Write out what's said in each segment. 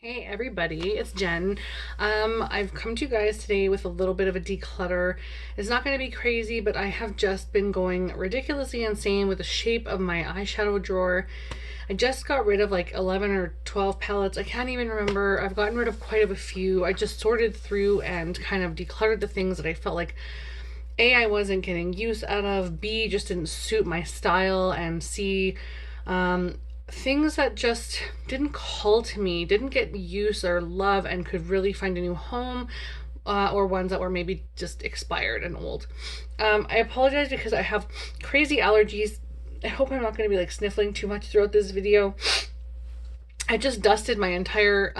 Hey everybody, it's Jen. I've come to you guys today with a little bit of a declutter. It's not going to be crazy, but I have just been going ridiculously insane with the shape of my eyeshadow drawer. I just got rid of like 11 or 12 palettes. I can't even remember. I've gotten rid of quite a few. I just sorted through and kind of decluttered the things that I felt like A, I wasn't getting use out of, B, just didn't suit my style, and C, things that just didn't call to me, didn't get use or love, and could really find a new home, or ones that were maybe just expired and old. I apologize because I have crazy allergies. I hope I'm not going to be like sniffling too much throughout this video. I just dusted my entire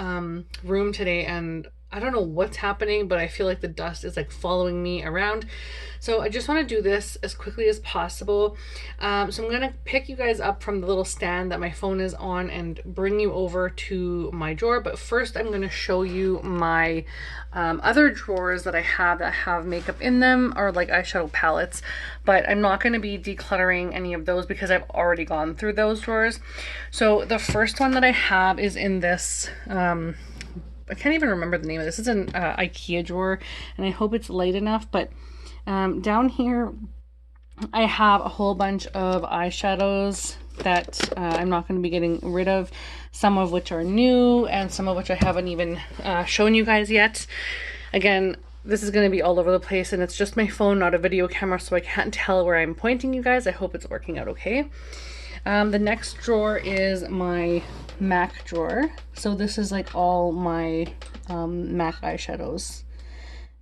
room today, and I don't know what's happening, but I feel like the dust is like following me around. So I just want to do this as quickly as possible. So I'm going to pick you guys up from the little stand that my phone is on and bring you over to my drawer. But first I'm going to show you my other drawers that have makeup in them, or like eyeshadow palettes. But I'm not going to be decluttering any of those because I've already gone through those drawers. So the first one that I have is in this I can't even remember the name of this. It's an IKEA drawer, and I hope it's light enough. But down here, I have a whole bunch of eyeshadows that I'm not going to be getting rid of. Some of which are new, and some of which I haven't even shown you guys yet. Again, this is going to be all over the place, and it's just my phone, not a video camera, so I can't tell where I'm pointing you guys. I hope it's working out okay. The next drawer is my MAC drawer. So this is like all my MAC eyeshadows.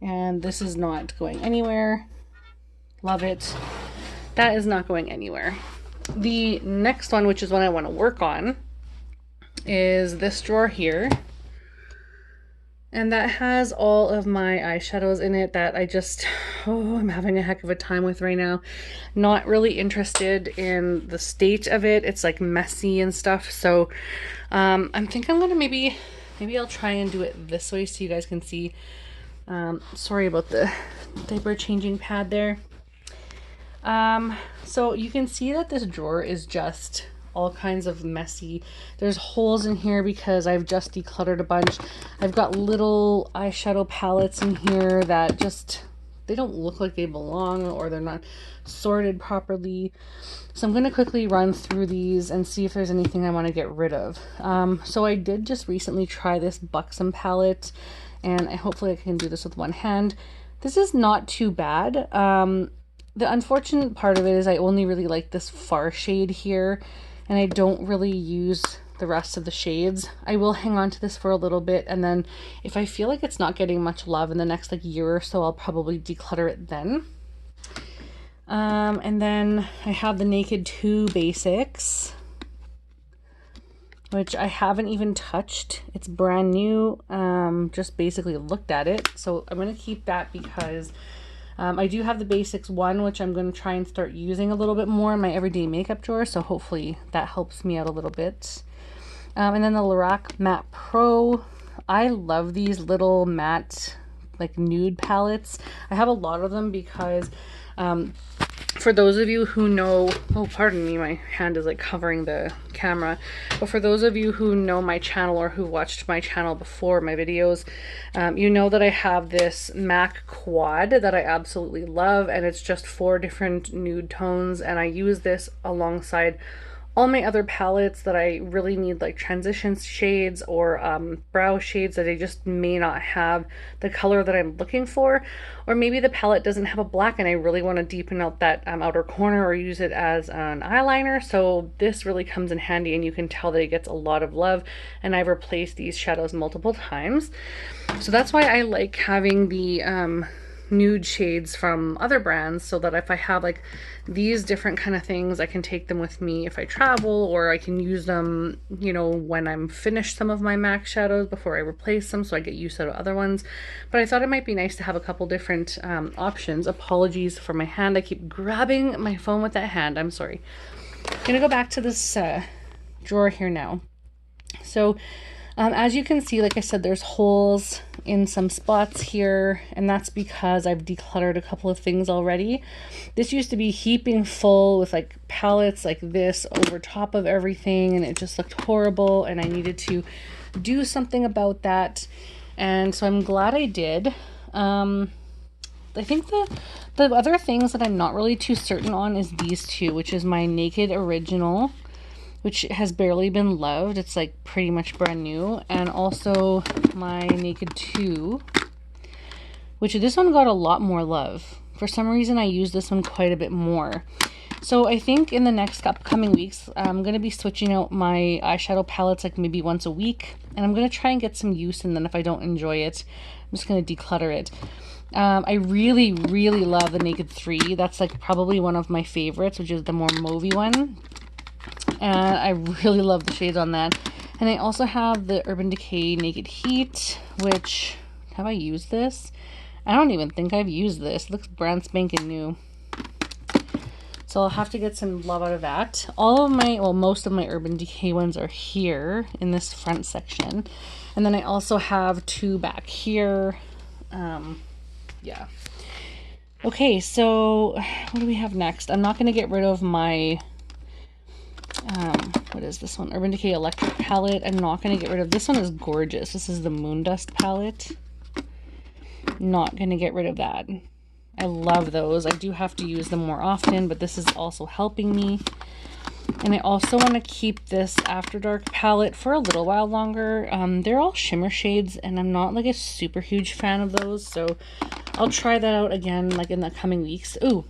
And this is not going anywhere. Love it. That is not going anywhere. The next one, which is one I want to work on, is this drawer here. And that has all of my eyeshadows in it that I'm having a heck of a time with right now. Not really interested in the state of it. It's like messy and stuff. So I think I'm gonna maybe I'll try and do it this way so you guys can see. Sorry about the diaper changing pad there. So you can see that this drawer is just all kinds of messy. There's holes in here because I've just decluttered a bunch. I've got little eyeshadow palettes in here that they don't look like they belong, or they're not sorted properly. So I'm going to quickly run through these and see if there's anything I want to get rid of. So I did just recently try this Buxom palette, and hopefully I can do this with one hand. This is not too bad. The unfortunate part of it is I only really like this far shade here, and I don't really use the rest of the shades. I will hang on to this for a little bit, and then if I feel like it's not getting much love in the next like year or so, I'll probably declutter it then. And then I have the Naked 2 Basics, which I haven't even touched. It's brand new. Just basically looked at it. So I'm going to keep that because I do have the Basics 1, which I'm going to try and start using a little bit more in my everyday makeup drawer. So hopefully that helps me out a little bit. And then the Lorac Matte Pro. I love these little matte, like nude palettes. I have a lot of them because for those of you who know, oh pardon me, my hand is like covering the camera, but for those of you who know my channel or who watched my channel before, my videos, you know that I have this MAC quad that I absolutely love, and it's just 4 different nude tones, and I use this alongside all my other palettes that I really need, like transition shades or brow shades that I just may not have the color that I'm looking for, or maybe the palette doesn't have a black and I really want to deepen out that outer corner or use it as an eyeliner. So this really comes in handy, and you can tell that it gets a lot of love, and I've replaced these shadows multiple times. So that's why I like having the nude shades from other brands, so that if I have like these different kind of things, I can take them with me if I travel, or I can use them, you know, when I'm finished some of my MAC shadows before I replace them, so I get used to other ones. But I thought it might be nice to have a couple different options. Apologies for my hand. I keep grabbing my phone with that hand. I'm sorry. I'm gonna go back to this drawer here now. So as you can see, like I said, there's holes in some spots here, and that's because I've decluttered a couple of things already. This used to be heaping full with like palettes like this over top of everything, and it just looked horrible, and I needed to do something about that. And so I'm glad I did. I think the other things that I'm not really too certain on is these two, which is my Naked Original, which has barely been loved. It's like pretty much brand new. And also my Naked 2, which this one got a lot more love. For some reason, I use this one quite a bit more. So I think in the next upcoming weeks, I'm going to be switching out my eyeshadow palettes like maybe once a week. And I'm going to try and get some use, and then if I don't enjoy it, I'm just going to declutter it. I really, really love the Naked 3. That's like probably one of my favorites, which is the more mauvey one. And I really love the shades on that. And I also have the Urban Decay Naked Heat, which, have I used this? I don't even think I've used this. It looks brand spanking new. So I'll have to get some love out of that. All of my, well, most of my Urban Decay ones are here in this front section. And then I also have two back here. Yeah. Okay, so what do we have next? I'm not going to get rid of my, what is this one? Urban Decay Electric palette. I'm not going to get rid of, this one is gorgeous. This is the Moon Dust palette. Not going to get rid of that. I love those. I do have to use them more often, but this is also helping me. And I also want to keep this After Dark palette for a little while longer. They're all shimmer shades, and I'm not like a super huge fan of those, so I'll try that out again like in the coming weeks. Ooh,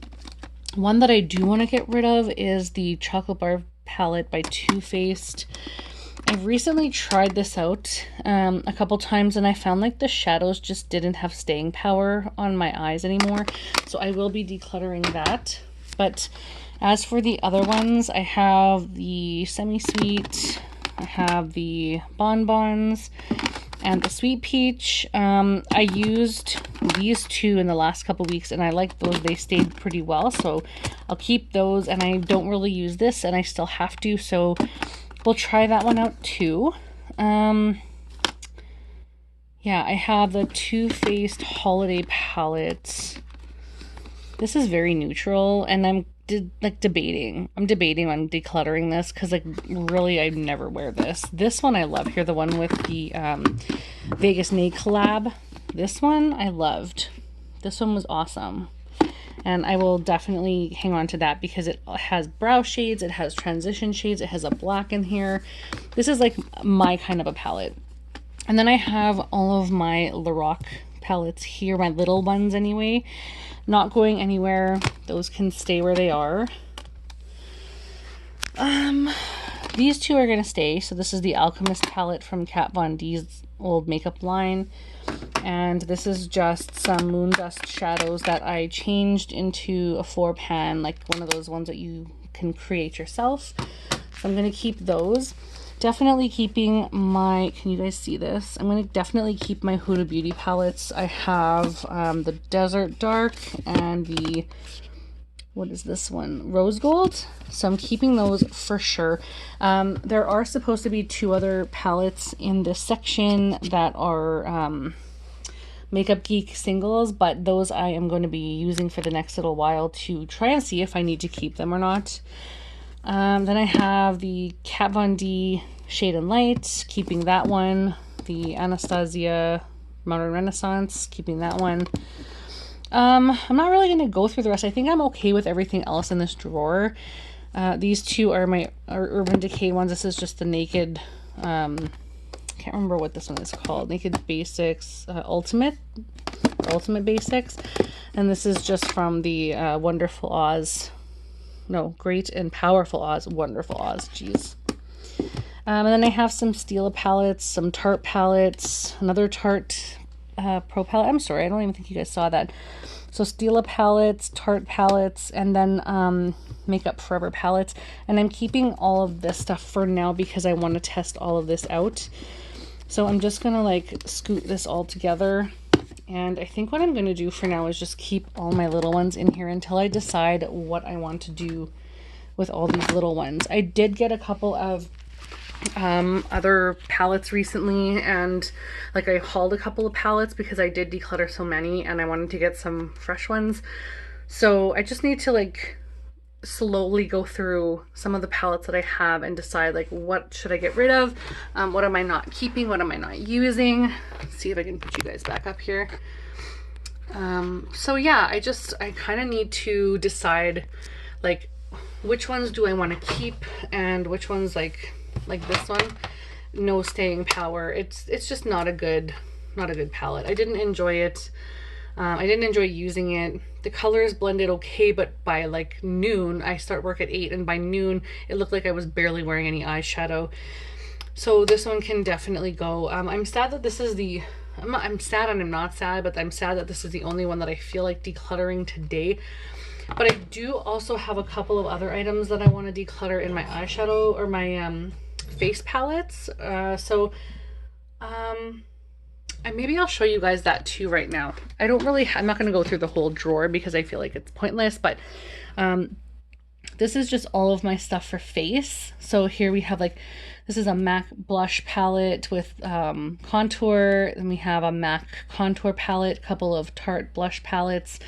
one that I do want to get rid of is the Chocolate Bar palette by Too Faced. I've recently tried this out a couple times, and I found like the shadows just didn't have staying power on my eyes anymore, so I will be decluttering that. But as for the other ones, I have the Semi-Sweet, I have the Bonbons, and the Sweet Peach. I used these two in the last couple weeks, and I like those. They stayed pretty well, so I'll keep those. And I don't really use this, and I still have to, so we'll try that one out too. Yeah, I have the Too Faced Holiday Palette. This is very neutral, and I'm debating on decluttering this, because like really I never wear this. This one I love here, the one with the Vegas Nay collab. This one I loved. This one was awesome, and I will definitely hang on to that because it has brow shades, it has transition shades, it has a black in here. This is like my kind of a palette. And then I have all of my Lorac palettes here, my little ones anyway. Not going anywhere. Those can stay where they are. These two are going to stay. So this is the Alchemist palette from Kat Von D's old makeup line. And this is just some Moon Dust shadows that I changed into a 4-pan, like one of those ones that you can create yourself. So I'm going to keep those. Definitely keeping my, can you guys see this? I'm going to definitely keep my Huda Beauty palettes. I have the Desert Dark and the, what is this one? Rose Gold. So I'm keeping those for sure. There are supposed to be 2 other palettes in this section that are Makeup Geek singles, but those I am going to be using for the next little while to try and see if I need to keep them or not. Then I have the Kat Von D Shade and Light, keeping that one. The Anastasia Modern Renaissance, keeping that one. I'm not really going to go through the rest. I think I'm okay with everything else in this drawer. These two are my Urban Decay ones. This is just the Naked, can't remember what this one is called. Naked Basics Ultimate Basics. And this is just from the Wonderful Oz. No, Great and Powerful Oz. Wonderful Oz. Jeez. And then I have some Stila palettes, some Tarte palettes, another Tarte Pro palette. I'm sorry, I don't even think you guys saw that. So Stila palettes, Tarte palettes, and then Makeup Forever palettes. And I'm keeping all of this stuff for now because I want to test all of this out. So I'm just going to like scoot this all together. And I think what I'm going to do for now is just keep all my little ones in here until I decide what I want to do with all these little ones. I did get a couple of other palettes recently, and like I hauled a couple of palettes because I did declutter so many and I wanted to get some fresh ones. So I just need to like slowly go through some of the palettes that I have and decide like what should I get rid of, what am I not keeping, what am I not using. Let's see if I can put you guys back up here. So yeah, I kind of need to decide like which ones do I want to keep and which ones like this one, no staying power. It's just not a good palette. I didn't enjoy it. I didn't enjoy using it. The colors blended okay, but by like noon, I start work at 8, and by noon it looked like I was barely wearing any eyeshadow. So this one can definitely go. I'm sad that this is the, I'm sad and I'm not sad, but I'm sad that this is the only one that I feel like decluttering today. But I do also have a couple of other items that I want to declutter in my eyeshadow or my face palettes. Maybe I'll show you guys that too right now. I'm not going to go through the whole drawer because I feel like it's pointless, but this is just all of my stuff for face. So here we have like, this is a MAC blush palette with contour. Then we have a MAC contour palette, a couple of Tarte blush palettes,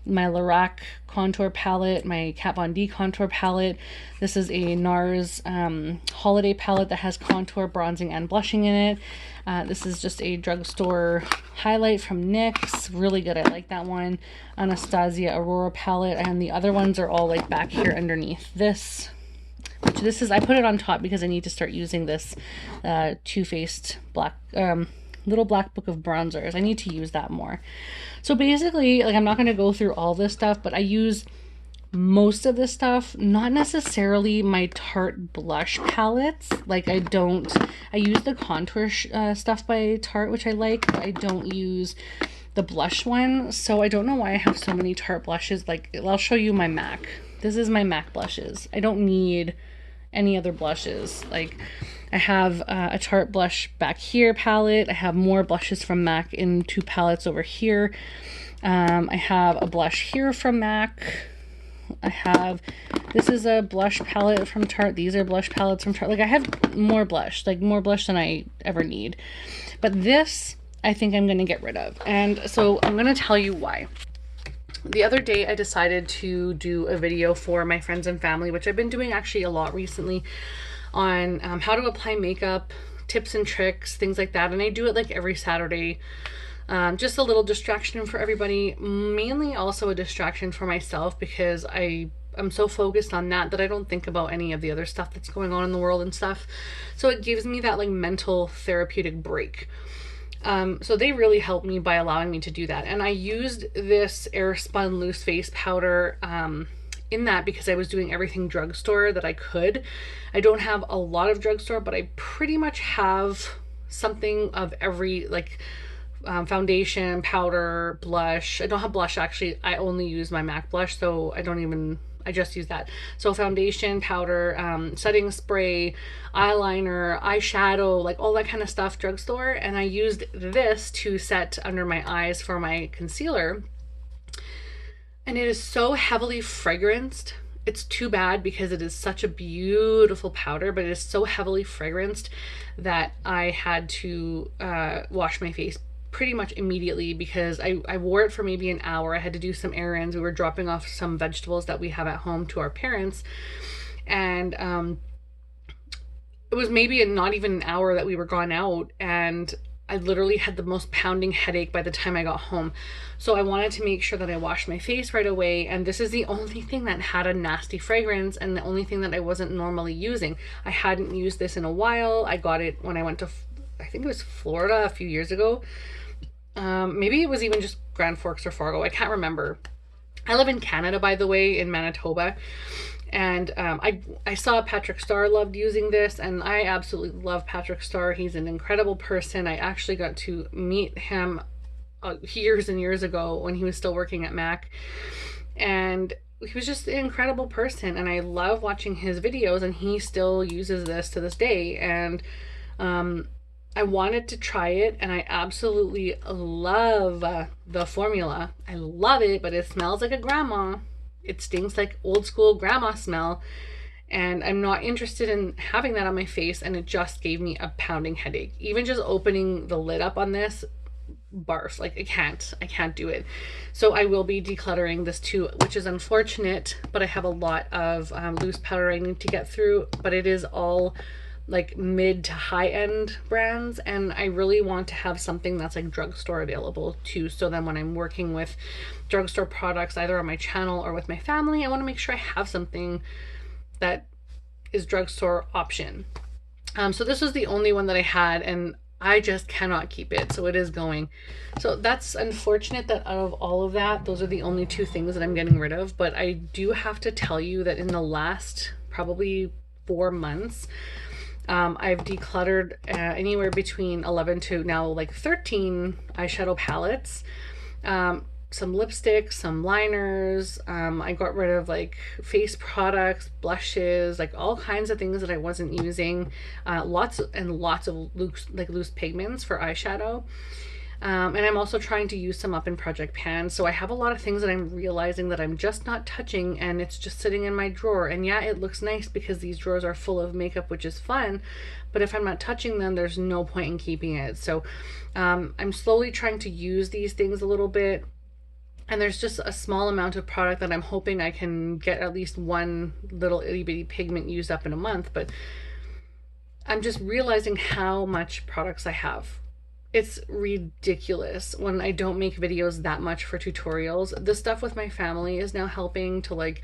my Lorac contour palette, my Kat Von D contour palette. This is a NARS holiday palette that has contour, bronzing, and blushing in it. This is just a drugstore highlight from NYX. Really good. I like that one. Anastasia Aurora palette. And the other ones are all like back here underneath this. Which this is, I put it on top because I need to start using this Too Faced black, little black book of bronzers. I need to use that more. So basically, like, I'm not going to go through all this stuff, but I use most of this stuff, not necessarily my Tarte blush palettes. Like I use the contour stuff by Tarte, which I like, but I don't use the blush one. So I don't know why I have so many Tarte blushes. Like, I'll show you my MAC. This is my MAC blushes. I don't need any other blushes. Like, I have a Tarte blush back here palette. I have more blushes from MAC in 2 palettes over here. I have a blush here from MAC. This is a blush palette from Tarte. These are blush palettes from Tarte. Like, I have more blush than I ever need. But this, I think I'm going to get rid of. And so I'm going to tell you why. The other day I decided to do a video for my friends and family, which I've been doing actually a lot recently, on how to apply makeup, tips and tricks, things like that. And I do it like every Saturday. Just a little distraction for everybody, mainly also a distraction for myself because I'm so focused on that I don't think about any of the other stuff that's going on in the world and stuff. So it gives me that like mental therapeutic break. So they really helped me by allowing me to do that. And I used this Airspun loose face powder in that because I was doing everything drugstore that I could. I don't have a lot of drugstore, but I pretty much have something of every, like, foundation, powder, blush. I don't have blush actually. I only use my MAC blush, so I just use that. So foundation, powder, setting spray, eyeliner, eyeshadow, like all that kind of stuff drugstore. And I used this to set under my eyes for my concealer. And it is so heavily fragranced. It's too bad because it is such a beautiful powder, but it is so heavily fragranced that I had to wash my face pretty much immediately because I wore it for maybe an hour. I had to do some errands. We were dropping off some vegetables that we have at home to our parents. And it was maybe not even an hour that we were gone out, and I literally had the most pounding headache by the time I got home. So I wanted to make sure that I washed my face right away. And this is the only thing that had a nasty fragrance and the only thing that I wasn't normally using. I hadn't used this in a while. I got it when I went to, I think it was Florida a few years ago. Maybe it was even just Grand Forks or Fargo. I can't remember. I live in Canada, by the way, in Manitoba. And I saw Patrick Starr loved using this, and I absolutely love Patrick Starr. He's an incredible person. I actually got to meet him years and years ago when he was still working at MAC. And he was just an incredible person, and I love watching his videos, and he still uses this to this day. And I wanted to try it, and I absolutely love the formula. I love it, but it smells like a grandma. It stinks like old school grandma smell, and I'm not interested in having that on my face, and it just gave me a pounding headache. Even just opening the lid up on this barf. Like I can't do it. So I will be decluttering this too, which is unfortunate, but I have a lot of loose powder I need to get through, but it is all like mid to high end brands, and I really want to have something that's like drugstore available too, so then when I'm working with drugstore products either on my channel or with my family, I want to make sure I have something that is drugstore option. So this was the only one that I had, and I just cannot keep it, so it is going. So that's unfortunate that out of all of that, those are the only two things that I'm getting rid of. But I do have to tell you that in the last probably 4 months, I've decluttered anywhere between 11 to now like 13 eyeshadow palettes, some lipsticks, some liners. I got rid of like face products, blushes, like all kinds of things that I wasn't using. Lots and lots of loose pigments for eyeshadow. And I'm also trying to use some up in Project Pan. So I have a lot of things that I'm realizing that I'm just not touching, and it's just sitting in my drawer. And yeah, it looks nice because these drawers are full of makeup, which is fun. But if I'm not touching them, there's no point in keeping it. So I'm slowly trying to use these things a little bit. And there's just a small amount of product that I'm hoping I can get at least one little itty bitty pigment used up in a month. But I'm just realizing how much products I have. It's ridiculous when I don't make videos that much for tutorials. The stuff with my family is now helping to like,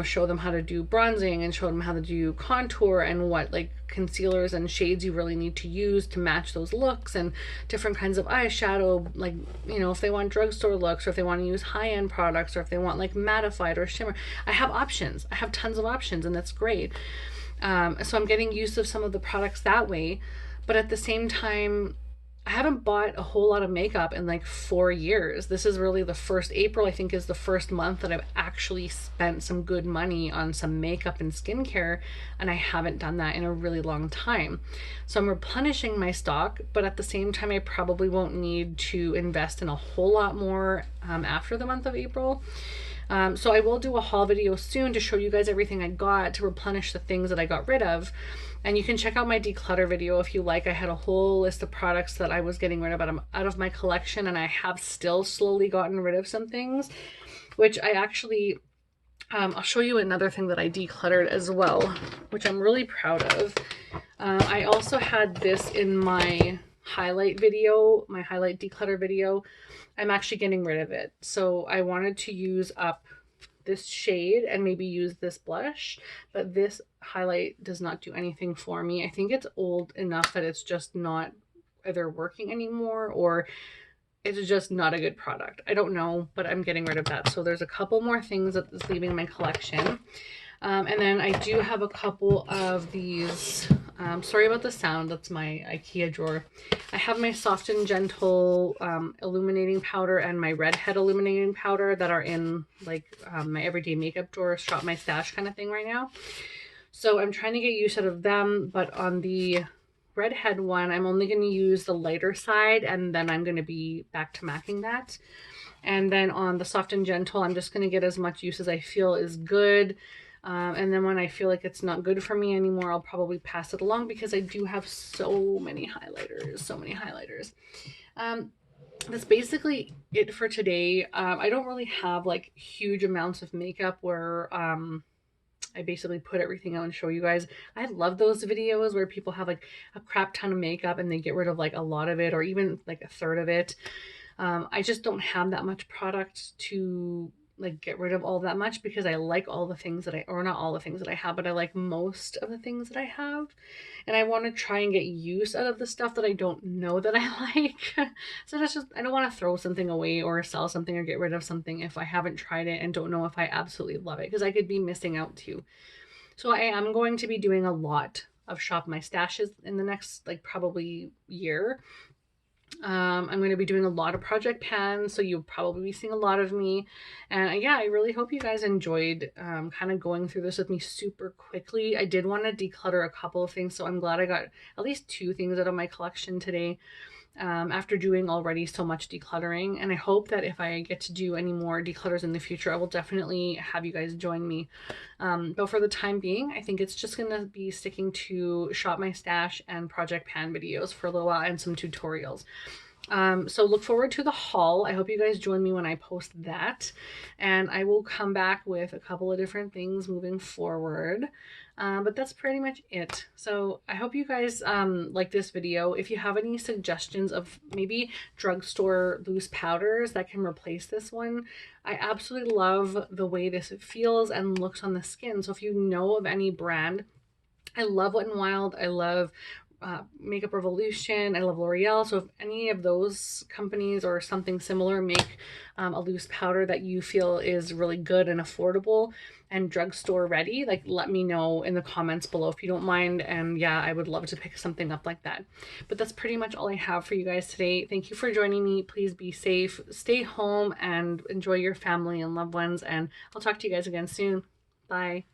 show them how to do bronzing and show them how to do contour and what like concealers and shades you really need to use to match those looks, and different kinds of eyeshadow, like, if they want drugstore looks, or if they want to use high-end products, or if they want like mattified or shimmer. I have options. I have tons of options, and that's great. So I'm getting use of some of the products that way. But at the same time, I haven't bought a whole lot of makeup in like 4 years. This is really the first, April I think is the first month that I've actually spent some good money on some makeup and skincare, and I haven't done that in a really long time. So I'm replenishing my stock, but at the same time I probably won't need to invest in a whole lot more after the month of April. So I will do a haul video soon to show you guys everything I got to replenish the things that I got rid of. And you can check out my declutter video if you like. I had a whole list of products that I was getting rid of out of my collection, and I have still slowly gotten rid of some things, which I actually, I'll show you another thing that I decluttered as well, which I'm really proud of. I also had this in my highlight video, my highlight declutter video. I'm actually getting rid of it. So I wanted to use up this shade and maybe use this blush, but this highlight does not do anything for me. I think it's old enough that it's just not either working anymore, or it's just not a good product. I don't know, but I'm getting rid of that. So there's a couple more things that's leaving my collection. And then I do have a couple of these, sorry about the sound, that's my IKEA drawer. I have my Soft and Gentle illuminating powder and my Redhead illuminating powder that are in like my everyday makeup drawer, shop my stash kind of thing right now. So I'm trying to get use out of them, but on the Redhead one, I'm only going to use the lighter side, and then I'm going to be back to MACing that. And then on the Soft and Gentle, I'm just going to get as much use as I feel is good. And then when I feel like it's not good for me anymore, I'll probably pass it along, because I do have so many highlighters. That's basically it for today. I don't really have like huge amounts of makeup where I basically put everything out and show you guys. I love those videos where people have like a crap ton of makeup and they get rid of like a lot of it, or even like a third of it. I just don't have that much product to like get rid of all that much, because I like all the things that or not all the things that I have, but I like most of the things that I have, and I want to try and get use out of the stuff that I don't know that I like. So that's just, I don't want to throw something away or sell something or get rid of something if I haven't tried it and don't know if I absolutely love it, because I could be missing out too. So I am going to be doing a lot of shop my stashes in the next like probably year. I'm going to be doing a lot of Project Pan, so you'll probably be seeing a lot of me. And yeah, I really hope you guys enjoyed kind of going through this with me super quickly. I did want to declutter a couple of things, so I'm glad I got at least 2 things out of my collection today, after doing already so much decluttering. And I hope that if I get to do any more declutters in the future, I will definitely have you guys join me. But for the time being, I think it's just going to be sticking to Shop My Stash and Project Pan videos for a little while, and some tutorials. So look forward to the haul. I hope you guys join me when I post that, and I will come back with a couple of different things moving forward. But that's pretty much it. So I hope you guys like this video. If you have any suggestions of maybe drugstore loose powders that can replace this one, I absolutely love the way this feels and looks on the skin. So if you know of any brand, I love Wet n Wild. I love Makeup Revolution. I love L'Oreal. So if any of those companies or something similar make a loose powder that you feel is really good and affordable and drugstore ready, like let me know in the comments below if you don't mind. And yeah, I would love to pick something up like that. But that's pretty much all I have for you guys today. Thank you for joining me. Please be safe, stay home, and enjoy your family and loved ones. And I'll talk to you guys again soon. Bye.